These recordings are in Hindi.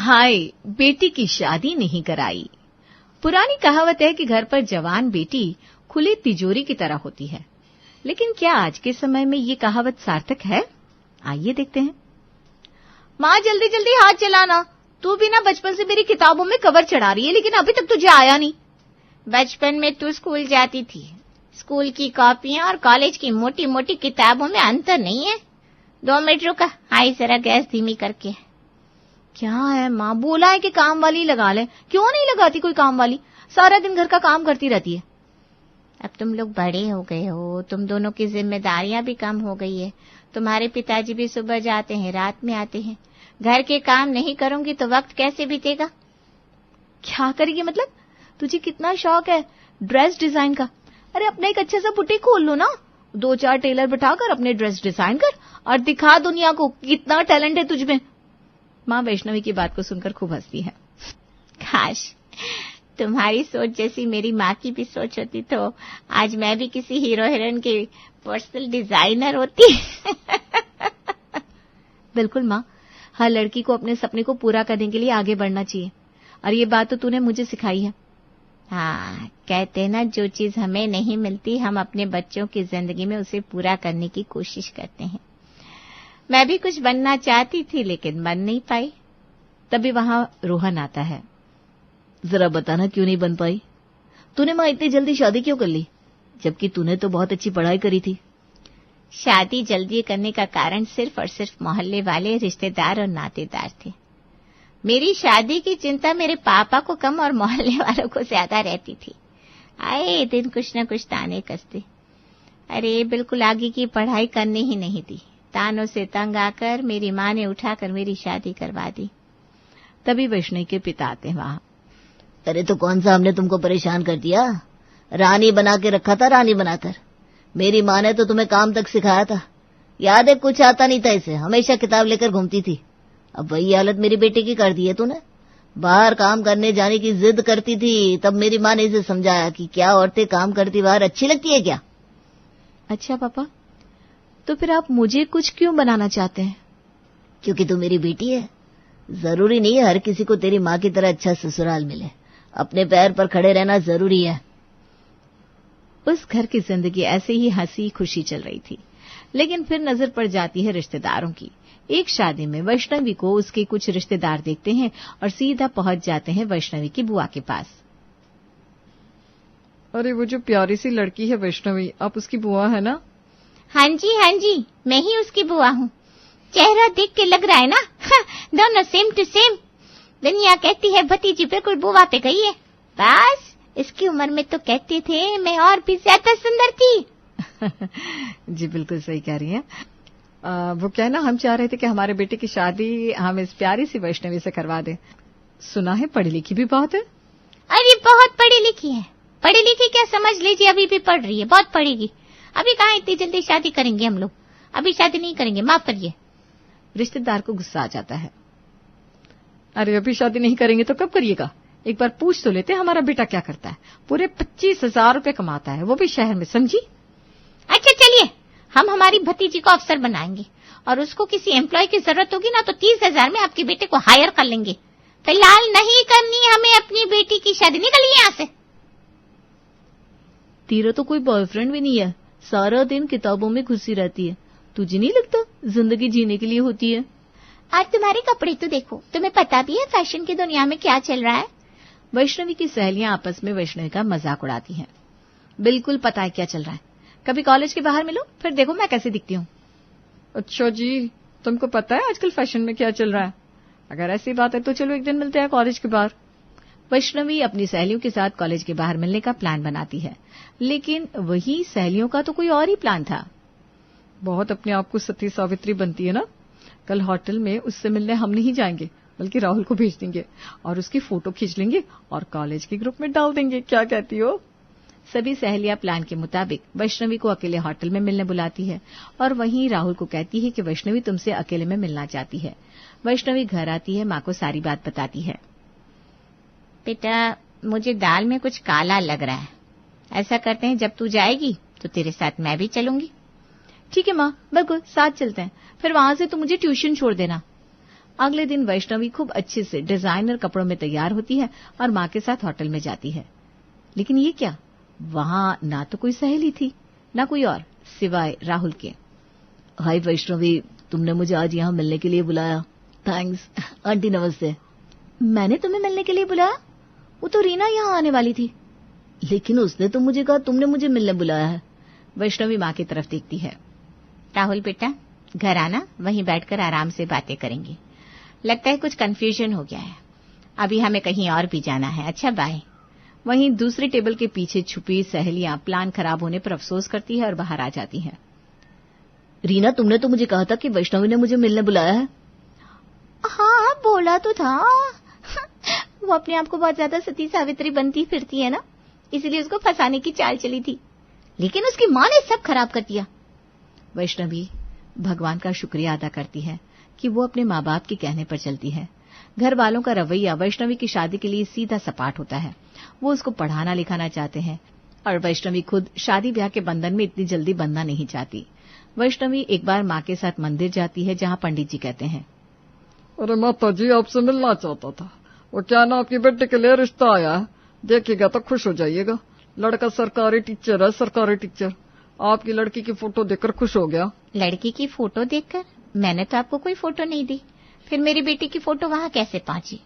हाय, बेटी की शादी नहीं कराई। पुरानी कहावत है कि घर पर जवान बेटी खुली तिजोरी की तरह होती है, लेकिन क्या आज के समय में ये कहावत सार्थक है? आइए देखते हैं। माँ जल्दी जल्दी हाथ चलाना, तू भी ना बचपन से मेरी किताबों में कवर चढ़ा रही है, लेकिन अभी तक तुझे आया नहीं। बचपन में तू स्कूल जाती थी, स्कूल की कॉपियां और कॉलेज की मोटी मोटी किताबों में अंतर नहीं है। 2 मिनट रुका, आई जरा गैस धीमी करके। क्या है माँ, बोला है कि काम वाली लगा ले, क्यों नहीं लगाती कोई काम वाली? सारा दिन घर का काम करती रहती है। अब तुम लोग बड़े हो गए हो, तुम दोनों की जिम्मेदारियां भी कम हो गई है। तुम्हारे पिताजी भी सुबह जाते हैं, रात में आते हैं। घर के काम नहीं करूंगी तो वक्त कैसे बीतेगा? क्या करेगी मतलब? तुझे कितना शौक है ड्रेस डिजाइन का? अरे अपना एक अच्छा सा बुटीक खोल लो ना, 2-4 टेलर बिठाकर अपने ड्रेस डिजाइन कर और दिखा दुनिया को कितना टैलेंट है तुझमें। माँ वैष्णवी की बात को सुनकर खूब हंसती है। काश तुम्हारी सोच जैसी मेरी माँ की भी सोच होती तो आज मैं भी किसी हीरो हीरोइन के पर्सनल डिजाइनर होती। बिल्कुल माँ, हर लड़की को अपने सपने को पूरा करने के लिए आगे बढ़ना चाहिए, और ये बात तो तूने मुझे सिखाई है। हाँ, कहते ना, जो चीज हमें नहीं मिलती हम अपने बच्चों की जिंदगी में उसे पूरा करने की कोशिश करते हैं। मैं भी कुछ बनना चाहती थी लेकिन बन नहीं पाई। तभी वहां रोहन आता है। जरा बताना क्यों नहीं बन पाई? तूने माँ इतनी जल्दी शादी क्यों कर ली, जबकि तूने तो बहुत अच्छी पढ़ाई करी थी। शादी जल्दी करने का कारण सिर्फ और सिर्फ मोहल्ले वाले रिश्तेदार और नातेदार थे। मेरी शादी की चिंता मेरे पापा को कम और मोहल्ले वालों को ज्यादा रहती थी। आए दिन कुछ न कुछ ताने कसते। अरे बिल्कुल आगे की पढ़ाई करने ही नहीं दी। तानों से तंग आकर मेरी माँ ने उठाकर मेरी शादी करवा दी। तभी वैष्णवी के पिता आते हैं वहां। अरे तो कौन सा हमने तुमको परेशान कर दिया? रानी बना के रखा था, रानी बनाकर। मेरी माँ ने तो तुम्हें काम तक सिखाया था। याद है, कुछ आता नहीं था इसे, हमेशा किताब लेकर घूमती थी। अब वही हालत मेरी बेटी की कर दी है तूने। बाहर काम करने जाने की जिद करती थी, तब मेरी माँ ने इसे समझाया कि क्या औरतें काम करती बाहर अच्छी लगती है क्या? अच्छा पापा, तो फिर आप मुझे कुछ क्यों बनाना चाहते हैं? क्योंकि तू मेरी बेटी है। जरूरी नहीं है हर किसी को तेरी माँ की तरह अच्छा ससुराल मिले। अपने पैर पर खड़े रहना जरूरी है। उस घर की जिंदगी ऐसे ही हंसी खुशी चल रही थी, लेकिन फिर नजर पड़ जाती है रिश्तेदारों की। एक शादी में वैष्णवी को उसके कुछ रिश्तेदार देखते हैं और सीधा पहुंच जाते हैं वैष्णवी की बुआ के पास। अरे वो जो प्यारी सी लड़की है वैष्णवी, आप उसकी बुआ है ना? हाँ जी, मैं ही उसकी बुआ हूँ। चेहरा देख के लग रहा है ना, दोनों सेम टू सेम। दुनिया कहती है भतीजी बिल्कुल बुआ पे गई है। बस इसकी उम्र में तो कहते थे मैं और भी ज्यादा सुंदर थी। जी बिल्कुल सही कह रही हैं। वो क्या है ना, हम चाह रहे थे कि हमारे बेटे की शादी हम इस प्यारी सी वैष्णवी से करवा दें। सुना है पढ़ी लिखी भी बहुत है। अरे बहुत पढ़ी लिखी है। पढ़ी लिखी क्या, समझ लीजिए अभी भी पढ़ रही है, बहुत पढ़ेगी। अभी कहाँ इतनी जल्दी शादी करेंगे हम लोग, अभी शादी नहीं करेंगे, माफ करिए। रिश्तेदार को गुस्सा आ जाता है। अरे अभी शादी नहीं करेंगे तो कब करिएगा? एक बार पूछ तो लेते हमारा बेटा क्या करता है। पूरे 25,000 रुपए कमाता है, वो भी शहर में, समझी? अच्छा चलिए, हम हमारी भतीजी को अफसर बनाएंगे और उसको किसी एम्प्लॉय की जरूरत होगी ना तो 30,000 में आपके बेटे को हायर कर लेंगे। फिलहाल नहीं करनी हमें अपनी बेटी की शादी, निकलिए यहाँ से। तेरा तो कोई बॉयफ्रेंड भी नहीं है, सारा दिन किताबों में घुसी रहती है। तुझे नहीं लगता जिंदगी जीने के लिए होती है? और तुम्हारे कपड़े तो देखो, तुम्हें पता भी है फैशन की दुनिया में क्या चल रहा है। वैष्णवी की सहेलियां आपस में वैष्णवी का मजाक उड़ाती हैं। बिल्कुल पता है क्या चल रहा है। कभी कॉलेज के बाहर मिलो, फिर देखो मैं कैसे दिखती हूँ। अच्छा जी, तुमको पता है आजकल फैशन में क्या चल रहा है? अगर ऐसी बात है तो चलो एक दिन मिलते हैं कॉलेज के बाहर। वैष्णवी अपनी सहेलियों के साथ कॉलेज के बाहर मिलने का प्लान बनाती है, लेकिन वही सहेलियों का तो कोई और ही प्लान था। बहुत अपने आप को सती सावित्री बनती है ना। कल होटल में उससे मिलने हम नहीं जाएंगे, बल्कि राहुल को भेज देंगे और उसकी फोटो खींच लेंगे और कॉलेज के ग्रुप में डाल देंगे। क्या कहती हो? सभी सहेलियां प्लान के मुताबिक वैष्णवी को अकेले होटल में मिलने बुलाती है और वहीं राहुल को कहती है कि वैष्णवी तुमसे अकेले में मिलना चाहती है। वैष्णवी घर आती है, माँ को सारी बात बताती है। बेटा, मुझे दाल में कुछ काला लग रहा है। ऐसा करते हैं, जब तू जाएगी तो तेरे साथ मैं भी चलूंगी। ठीक है माँ, बिल्कुल साथ चलते हैं। फिर वहां से तो मुझे ट्यूशन छोड़ देना। अगले दिन वैष्णवी खूब अच्छे से डिजाइनर कपड़ों में तैयार होती है और माँ के साथ होटल में जाती है। लेकिन ये क्या, वहां ना तो कोई सहेली थी ना कोई और सिवाय राहुल के। हाय वैष्णवी, तुमने मुझे आज यहाँ मिलने के लिए बुलाया। थैंक्स। आंटी नमस्ते। मैंने तुम्हें मिलने के लिए बुलाया? वो तो रीना यहाँ आने वाली थी। लेकिन उसने तो मुझे कहा तुमने मुझे मिलने बुलाया है। वैष्णवी माँ की तरफ देखती है। राहुल बेटा, घर आना, वहीं बैठकर आराम से बातें करेंगे। लगता है कुछ कंफ्यूजन हो गया है, अभी हमें कहीं और भी जाना है। अच्छा बाय। वहीं दूसरी टेबल के पीछे छुपी सहेलियां प्लान खराब होने पर अफसोस करती है और बाहर आ जाती हैं। रीना, तुमने तो मुझे कहा था कि वैष्णवी ने मुझे मिलने बुलाया है। हाँ, बोला तो था। वो अपने आप को बहुत ज्यादा सती सावित्री बनती फिरती है ना, इसलिए उसको फंसाने की चाल चली थी, लेकिन उसकी माँ ने सब खराब कर दिया। वैष्णवी भगवान का शुक्रिया अदा करती है कि वो अपने माँ बाप के कहने पर चलती है। घर वालों का रवैया वैष्णवी की शादी के लिए सीधा सपाट होता है। वो उसको पढ़ाना लिखाना चाहते हैं और वैष्णवी खुद शादी ब्याह के बंधन में इतनी जल्दी बंधना नहीं चाहती। वैष्णवी एक बार माँ के साथ मंदिर जाती है, जहाँ पंडित जी कहते हैं, अरे माता जी, आपसे मिलना चाहता था। वो क्या ना, आपकी बेटे के लिए रिश्ता आया है, देखिएगा तो खुश हो जाइएगा। लड़का सरकारी टीचर है, सरकारी टीचर। आपकी लड़की की फोटो देखकर खुश हो गया। लड़की की फोटो देखकर? मैंने तो आपको कोई फोटो नहीं दी, फिर मेरी बेटी की फोटो वहाँ कैसे पहुंची?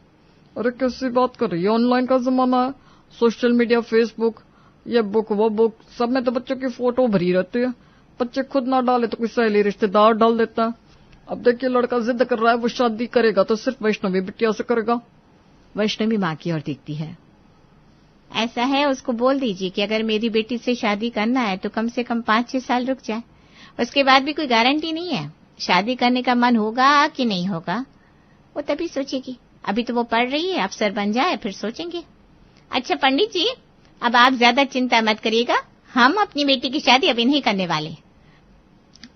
अरे कैसी बात कर रही है, ऑनलाइन का जमाना है, सोशल मीडिया, फेसबुक, ये बुक वो बुक, सब में तो बच्चों की फोटो भरी रहती है। बच्चे खुद ना डाले तो कोई सहेली रिश्तेदार डाल देता है। अब देखिए, लड़का जिद कर रहा है, वो शादी करेगा तो सिर्फ वैष्णवी बिटिया से करेगा। वैष्णवी माँ की ओर देखती है। ऐसा है, उसको बोल दीजिए कि अगर मेरी बेटी से शादी करना है तो कम से कम 5-6 साल रुक जाए। उसके बाद भी कोई गारंटी नहीं है, शादी करने का मन होगा कि नहीं होगा, वो तभी सोचेगी। अभी तो वो पढ़ रही है, अफसर बन जाए फिर सोचेंगे। अच्छा पंडित जी, अब आप ज्यादा चिंता मत करिएगा, हम अपनी बेटी की शादी अभी नहीं करने वाले।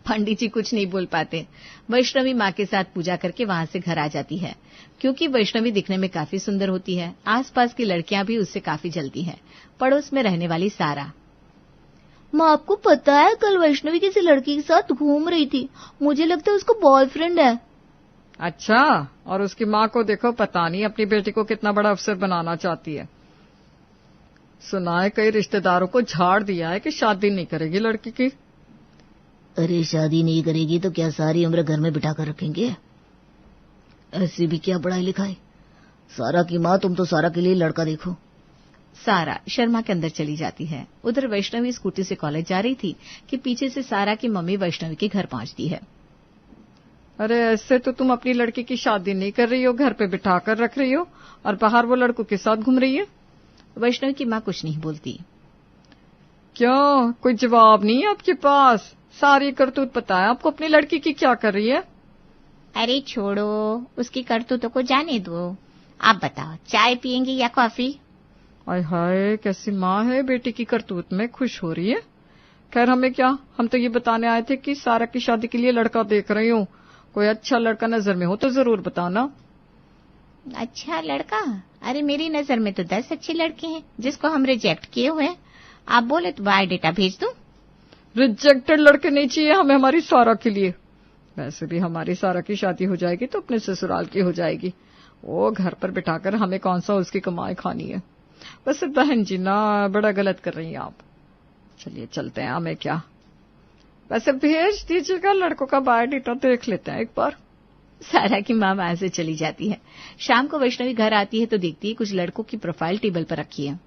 पंडित जी कुछ नहीं बोल पाते। वैष्णवी माँ के साथ पूजा करके वहां से घर आ जाती है। क्योंकि वैष्णवी दिखने में काफी सुंदर होती है, आसपास की लड़कियां भी उससे काफी जलती हैं। पड़ोस में रहने वाली सारा, माँ आपको पता है कल वैष्णवी किसी लड़की के साथ घूम रही थी, मुझे लगता है उसको बॉयफ्रेंड है। अच्छा, और उसकी माँ को देखो, पता नहीं अपनी बेटी को कितना बड़ा अफसर बनाना चाहती है। सुना है कई रिश्तेदारों को झाड़ दिया है कि शादी नहीं करेगी लड़की की। अरे शादी नहीं करेगी तो क्या सारी उम्र घर में बिठा कर रखेंगे? ऐसी भी क्या पढ़ाई लिखाई। सारा की माँ, तुम तो सारा के लिए लड़का देखो। सारा शर्मा के अंदर चली जाती है। उधर वैष्णवी स्कूटी से कॉलेज जा रही थी कि पीछे से सारा की मम्मी वैष्णवी के घर पहुंचती है। अरे ऐसे तो तुम अपनी लड़की की शादी नहीं कर रही हो, घर पे बिठा कर रख रही हो और बाहर वो लड़कों के साथ घूम रही है। वैष्णवी की माँ कुछ नहीं बोलती। क्यों, कोई जवाब नहीं है आपके पास? सारी करतूत पता है आपको अपनी लड़की की क्या कर रही है। अरे छोड़ो, उसकी करतूतों को जाने दो। आप बताओ, चाय पियेंगे या कॉफी? आय हाय, कैसी माँ है, बेटी की करतूत में खुश हो रही है। खैर हमें क्या, हम तो ये बताने आए थे कि सारा की शादी के लिए लड़का देख रही हूँ, कोई अच्छा लड़का नजर में हो तो जरूर बताना। अच्छा लड़का? अरे मेरी नजर में तो 10 अच्छे लड़के हैं जिसको हम रिजेक्ट किए हुए हैं। आप बोले तो बायोडेटा भेज दूं? रिजेक्टेड लड़के नहीं चाहिए हमें हमारी सारा के लिए। वैसे भी हमारी सारा की शादी हो जाएगी तो अपने ससुराल की हो जाएगी, वो घर पर बिठाकर हमें कौन सा उसकी कमाई खानी है। वैसे बहन जी ना, बड़ा गलत कर रही हैं आप। चलिए चलते हैं, हमें क्या। वैसे भेज दीजिएगा, लड़कों का बायोडेटा देख लेते हैं एक बार। सारा की माँ वहां से चली जाती है। शाम को वैष्णवी घर आती है तो देखती है कुछ लड़कों की प्रोफाइल टेबल पर रखी है।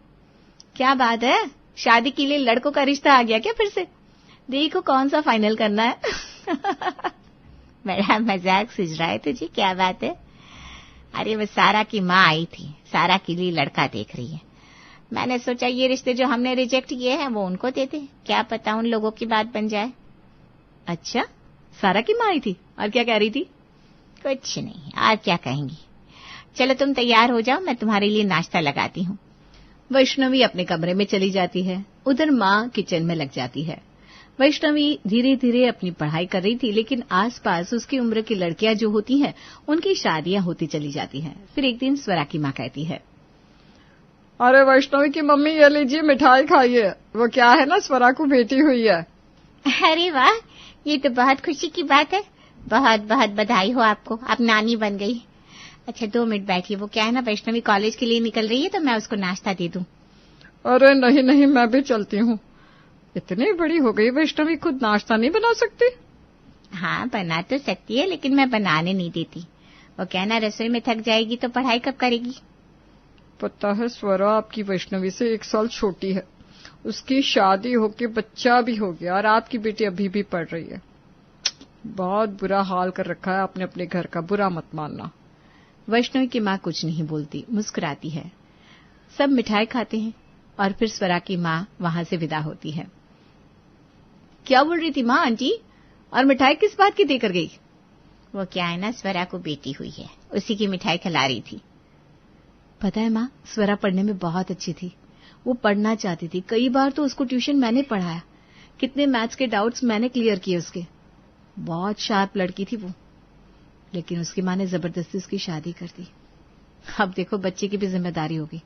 क्या बात है, शादी के लिए लड़कों का रिश्ता आ गया क्या फिर से? देखो कौन सा फाइनल करना है। बड़ा मजाक सूझ रहा है तुझे, क्या बात है? अरे वो सारा की माँ आई थी, सारा के लिए लड़का देख रही है। मैंने सोचा ये रिश्ते जो हमने रिजेक्ट किए हैं वो उनको दे दे, क्या पता उन लोगों की बात बन जाए। अच्छा, सारा की माँ आई थी और क्या कह रही थी? कुछ नहीं, आज क्या कहेंगी। चलो तुम तैयार हो जाओ, मैं तुम्हारे लिए नाश्ता लगाती हूँ। वैष्णवी अपने कमरे में चली जाती है। उधर माँ किचन में लग जाती है। वैष्णवी धीरे धीरे अपनी पढ़ाई कर रही थी, लेकिन आसपास उसकी उम्र की लड़कियां जो होती हैं उनकी शादियां होती चली जाती हैं। फिर एक दिन स्वरा की माँ कहती है, अरे वैष्णवी की मम्मी, ये लीजिए मिठाई खाइए, वो क्या है ना, स्वरा को बेटी हुई है। अरे वाह, ये तो बहुत खुशी की बात है। बहुत बहुत बधाई हो आपको, आप नानी बन गई। अच्छा 2 मिनट बैठिए, वो क्या है ना, वैष्णवी कॉलेज के लिए निकल रही है तो मैं उसको नाश्ता दे दूं। अरे नहीं नहीं, मैं भी चलती हूँ। इतनी बड़ी हो गई वैष्णवी, खुद नाश्ता नहीं बना सकती? हाँ बना तो सकती है, लेकिन मैं बनाने नहीं देती। वो क्या ना, रसोई में थक जाएगी तो पढ़ाई कब करेगी। पता है स्वरा, आपकी वैष्णवी से 1 साल छोटी है। उसकी शादी होके बच्चा भी हो गया और आपकी बेटी अभी भी पढ़ रही है। बहुत बुरा हाल कर रखा है आपने अपने घर का, बुरा मत मानना। वैष्णवी की माँ कुछ नहीं बोलती, मुस्कुराती है। सब मिठाई खाते हैं और फिर स्वरा की माँ वहां से विदा होती है। क्या बोल रही थी माँ आंटी? और मिठाई किस बात की देकर गई? वो क्या है ना, स्वरा को बेटी हुई है, उसी की मिठाई खिला रही थी। पता है माँ, स्वरा पढ़ने में बहुत अच्छी थी। वो पढ़ना चाहती थी। कई बार तो उसको ट्यूशन मैंने पढ़ाया। कितने मैथ्स के डाउट्स मैंने क्लियर किए उसके। बहुत शार्प लड़की थी वो, लेकिन उसकी माँ ने जबरदस्ती उसकी शादी कर दी। अब देखो बच्चे की भी जिम्मेदारी होगी।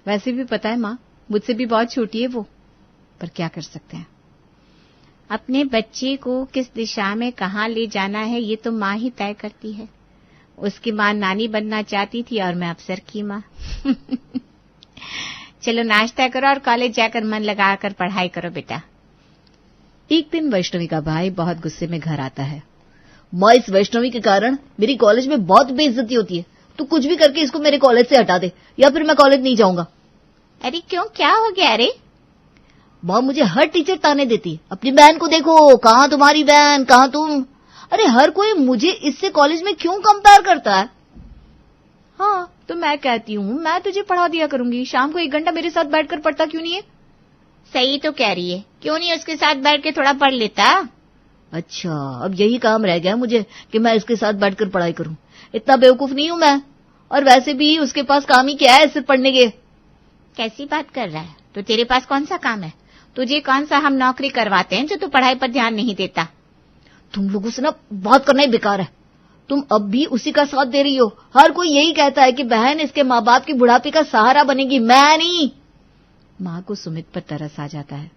वैसे भी पता है माँ, मुझसे भी बहुत छोटी है वो, पर क्या कर सकते हैं। अपने बच्चे को किस दिशा में कहाँ ले जाना है ये तो माँ ही तय करती है। उसकी माँ नानी बनना चाहती थी और मैं अफसर की माँ। चलो नाश्ता करो और कॉलेज जाकर मन लगाकर पढ़ाई करो बेटा। एक दिन वैष्णवी का भाई बहुत गुस्से में घर आता है। माँ, इस वैष्णवी के कारण मेरी कॉलेज में बहुत बेइज्जती होती है। तू कुछ भी करके इसको मेरे कॉलेज से हटा दे, या फिर मैं कॉलेज नहीं जाऊंगा। अरे क्यों, क्या हो गया? अरे माँ, मुझे हर टीचर ताने देती है। अपनी बहन को देखो, कहाँ तुम्हारी बहन, कहाँ तुम। अरे हर कोई मुझे इससे कॉलेज में क्यों कंपेयर करता है? हाँ तो मैं कहती हूँ, मैं तुझे पढ़ा दिया करूंगी। शाम को 1 घंटा मेरे साथ बैठकर पढ़ता क्यों नहीं है? सही तो कह रही है, क्यों नहीं उसके साथ बैठ के थोड़ा पढ़ लेता। अच्छा, अब यही काम रह गया मुझे कि मैं इसके साथ बैठकर पढ़ाई करूं। इतना बेवकूफ नहीं हूं मैं। और वैसे भी उसके पास काम ही क्या है सिर्फ पढ़ने के। कैसी बात कर रहा है? तो तेरे पास कौन सा काम है? तुझे कौन सा हम नौकरी करवाते हैं जो तू पढ़ाई पर ध्यान नहीं देता? तुम लोगों से ना बात करना ही बेकार है। तुम अब भी उसी का साथ दे रही हो। हर कोई यही कहता है कि बहन इसके माँ बाप की बुढ़ापे का सहारा बनेगी, मैं नहीं। माँ को सुमित पर तरस आ जाता है।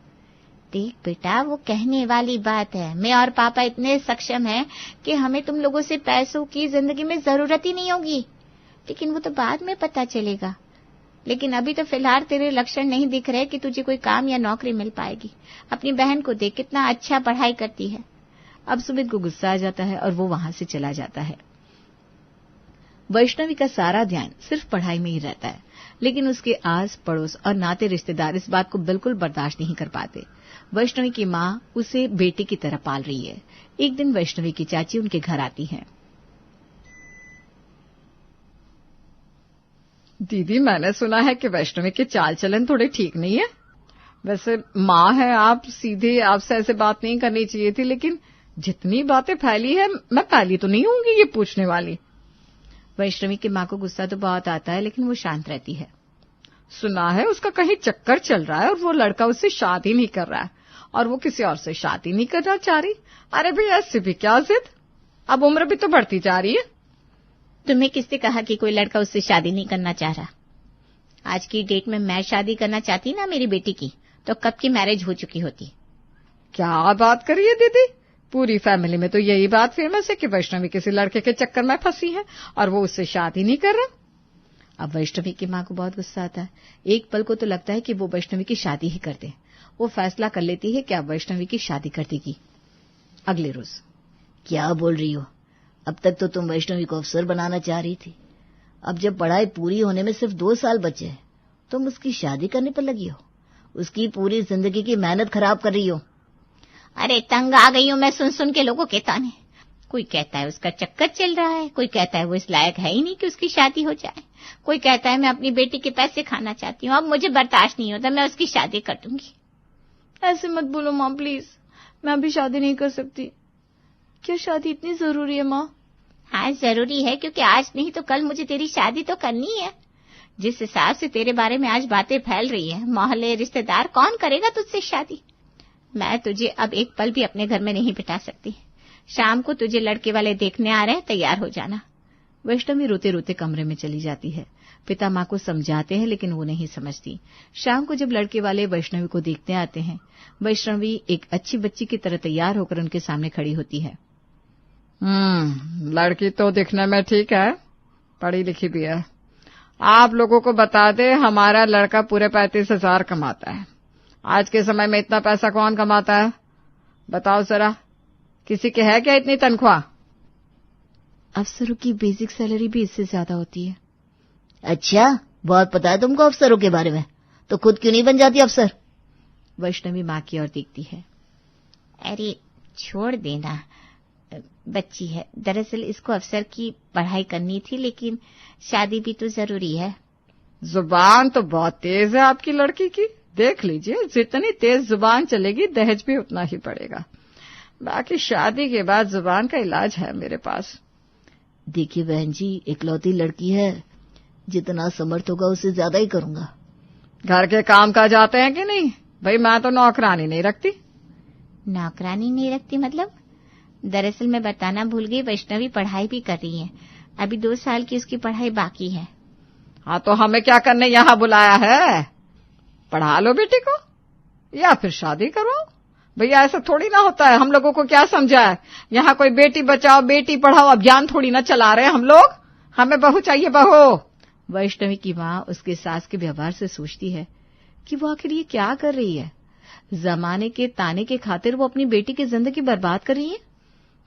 देख बेटा, वो कहने वाली बात है। मैं और पापा इतने सक्षम हैं कि हमें तुम लोगों से पैसों की जिंदगी में जरूरत ही नहीं होगी, लेकिन वो तो बाद में पता चलेगा। लेकिन अभी तो फिलहाल तेरे लक्षण नहीं दिख रहे कि तुझे कोई काम या नौकरी मिल पाएगी। अपनी बहन को देख, कितना अच्छा पढ़ाई करती है। अब सुमित को गुस्सा आ जाता है और वो वहां से चला जाता है। वैष्णवी का सारा ध्यान सिर्फ पढ़ाई में ही रहता है, लेकिन उसके आस पड़ोस और नाते रिश्तेदार इस बात को बिल्कुल बर्दाश्त नहीं कर पाते। वैष्णवी की माँ उसे बेटे की तरह पाल रही है। एक दिन वैष्णवी की चाची उनके घर आती है। दीदी, मैंने सुना है कि वैष्णवी के चाल चलन थोड़े ठीक नहीं है। वैसे माँ है आप, सीधे आपसे ऐसे बात नहीं करनी चाहिए थी, लेकिन जितनी बातें फैली है, मैं पहली तो नहीं होंगी ये पूछने वाली। वैष्णवी की माँ को गुस्सा तो बहुत आता है, लेकिन वो शांत रहती है। सुना है उसका कहीं चक्कर चल रहा है और वो लड़का उससे शादी नहीं कर रहा है, और वो किसी और से शादी नहीं करना चाह रही। अरे भाई, ऐसे भी क्या जिद, अब उम्र भी तो बढ़ती जा रही है। तुम्हें किसने कहा कि कोई लड़का उससे शादी नहीं करना चाह रहा? आज की डेट में मैं शादी करना चाहती ना मेरी बेटी की, तो कब की मैरिज हो चुकी होती। क्या बात करिए दीदी, पूरी फैमिली में तो यही बात फेमस है कि वैष्णवी किसी लड़के के चक्कर में फंसी है और वो उससे शादी नहीं कर रहा। अब वैष्णवी की माँ को बहुत गुस्सा आता है। एक पल को तो लगता है कि वो वैष्णवी की शादी ही कर दे। वो फैसला कर लेती है कि अब वैष्णवी की शादी कर देगी। अगले रोज, क्या बोल रही हो? अब तक तो तुम वैष्णवी को अफसर बनाना चाह रही थी। अब जब पढ़ाई पूरी होने में सिर्फ 2 साल बचे हैं, तुम उसकी शादी करने पर लगी हो। उसकी पूरी जिंदगी की मेहनत खराब कर रही हो। अरे तंग आ गई हूं मैं सुन सुन के लोगों के ताने। कोई कहता है उसका चक्कर चल रहा है, कोई कहता है वो इस लायक है ही नहीं कि उसकी शादी हो जाए, कोई कहता है मैं अपनी बेटी के पैसे खाना चाहती हूँ। अब मुझे बर्दाश्त नहीं होता, मैं उसकी शादी कर दूंगी। ऐसे मत बोलो माँ प्लीज, मैं अभी शादी नहीं कर सकती। क्या शादी इतनी जरूरी है माँ? हाँ जरूरी है, क्योंकि आज नहीं तो कल मुझे तेरी शादी तो करनी है। जिस हिसाब से तेरे बारे में आज बातें फैल रही है, मोहल्ले रिश्तेदार, कौन करेगा तुझसे शादी? मैं तुझे अब एक पल भी अपने घर में नहीं बिठा सकती। शाम को तुझे लड़के वाले देखने आ रहे हैं, तैयार हो जाना। वैष्णवी रोते रोते कमरे में चली जाती है। पिता माँ को समझाते हैं, लेकिन वो नहीं समझती। शाम को जब लड़के वाले वैष्णवी को देखने आते हैं, वैष्णवी एक अच्छी बच्ची की तरह तैयार होकर उनके सामने खड़ी होती है। लड़की तो दिखने में ठीक है, पढ़ी लिखी भी है। आप लोगों को बता दे, हमारा लड़का पूरे 35,000 कमाता है। आज के समय में इतना पैसा कौन कमाता है? बताओ जरा, किसी के है क्या इतनी तनख्वाह? अफसरों की बेसिक सैलरी भी इससे ज्यादा होती है। अच्छा, बहुत पता है तुमको अफसरों के बारे में, तो खुद क्यों नहीं बन जाती अफसर? वैष्णवी माँ की ओर देखती है। अरे छोड़ देना, बच्ची है। दरअसल इसको अफसर की पढ़ाई करनी थी, लेकिन शादी भी तो जरूरी है। जुबान तो बहुत तेज है आपकी लड़की की। देख लीजिए, जितनी तेज जुबान चलेगी दहेज भी उतना ही पड़ेगा। बाकी शादी के बाद जुबान का इलाज है मेरे पास। देखिए बहन जी, इकलौती लड़की है, जितना समर्थ होगा उससे ज्यादा ही करूंगा। घर के काम काज आते हैं कि नहीं? भाई मैं तो नौकरानी नहीं रखती। नौकरानी नहीं रखती मतलब? दरअसल मैं बताना भूल गई, वैष्णवी पढ़ाई भी कर रही है। अभी 2 साल की उसकी पढ़ाई बाकी है। हाँ, तो हमें क्या करने यहाँ बुलाया है? पढ़ा लो बेटी को या फिर शादी करवाओ। भैया ऐसा थोड़ी ना होता है। हम लोगों को क्या समझा है? यहाँ कोई बेटी बचाओ बेटी पढ़ाओ अभियान थोड़ी ना चला रहे हैं हम लोग। हमें बहू चाहिए, बहू। वैष्णवी की माँ उसके सास के व्यवहार से सोचती है कि वो आखिर ये क्या कर रही है। जमाने के ताने के खातिर वो अपनी बेटी की जिंदगी बर्बाद कर रही है।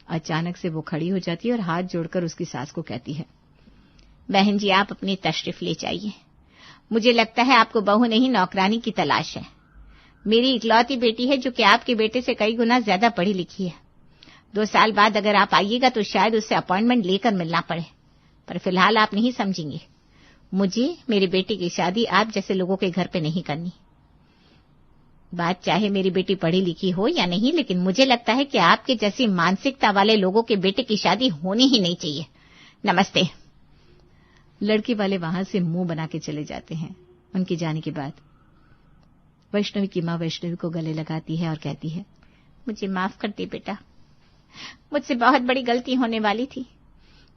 अचानक से वो खड़ी हो जाती है और हाथ जोड़कर उसकी सास को कहती है, बहन जी आप अपनी तशरीफ ले जाइए। मुझे लगता है आपको बहू नहीं नौकरानी की तलाश है। मेरी इकलौती बेटी है जो कि आपके बेटे से कई गुना ज्यादा पढ़ी लिखी है। 2 साल बाद अगर आप आइएगा तो शायद उससे अपॉइंटमेंट लेकर मिलना पड़े, पर फिलहाल आप नहीं समझेंगे। मुझे मेरे बेटे की शादी आप जैसे लोगों के घर पे नहीं करनी। बात चाहे मेरी बेटी पढ़ी लिखी हो या नहीं, लेकिन मुझे लगता है कि आपके जैसी मानसिकता वाले लोगों के बेटे की शादी होनी ही नहीं चाहिए। नमस्ते। लड़के वाले वहां से मुंह बना के चले जाते हैं। उनके जाने के बाद वैष्णवी की माँ वैष्णवी को गले लगाती है और कहती है, मुझे माफ कर दे बेटा, मुझसे बहुत बड़ी गलती होने वाली थी।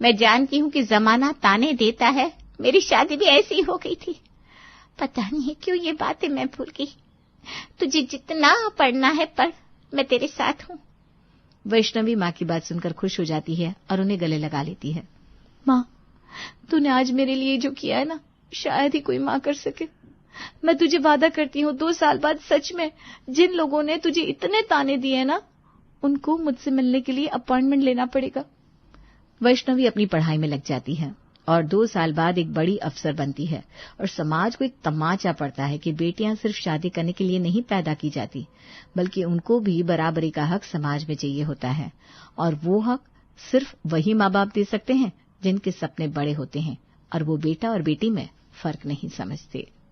मैं जानती हूँ कि जमाना ताने देता है, मेरी शादी भी ऐसी ही हो गई थी। पता नहीं क्यों ये बातें मैं भूल गई। तुझे जितना पढ़ना है पढ़, मैं तेरे साथ हूँ। वैष्णवी माँ की बात सुनकर खुश हो जाती है और उन्हें गले लगा लेती है। माँ, तूने आज मेरे लिए जो किया है ना, शायद ही कोई माँ कर सके। मैं तुझे वादा करती हूँ 2 साल बाद सच में जिन लोगों ने तुझे इतने ताने दिए ना, उनको मुझसे मिलने के लिए अपॉइंटमेंट लेना पड़ेगा। वैष्णवी अपनी पढ़ाई में लग जाती है और 2 साल बाद एक बड़ी अफसर बनती है और समाज को एक तमाचा पड़ता है कि बेटियां सिर्फ शादी करने के लिए नहीं पैदा की जाती, बल्कि उनको भी बराबरी का हक समाज में चाहिए होता है। और वो हक सिर्फ वही माँ बाप दे सकते हैं जिनके सपने बड़े होते हैं और वो बेटा और बेटी में फर्क नहीं समझते।